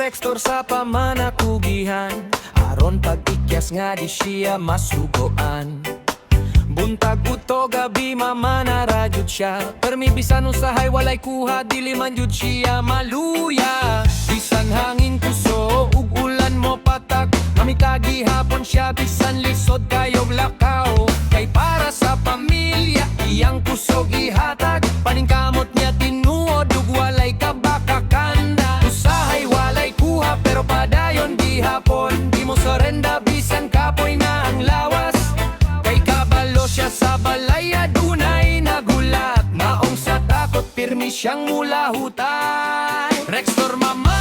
Rextor sa pamanakugihan, aron pag-ikyas nga di siya masugoan. Buntag uto gabi mamanara jud siya, permi bisan usahay walay kuha dili man jud siya maluya. Bisan hangin kuso ug ulan mo patak, mamikagi hapon siya bisan lisod kayog lakaw. Kay para sa pamilya iyang kusog ihatag, paningkamot niya tinuod ug walay kabakakanda. Usahay walay kuha pero padayon gihapon, di mo sorenda bisan kapoy na ang lawas. Kay kabalo siya sa balay adunay nagulat, maong sa takot pirmi siyang mulahutan. Rextor mama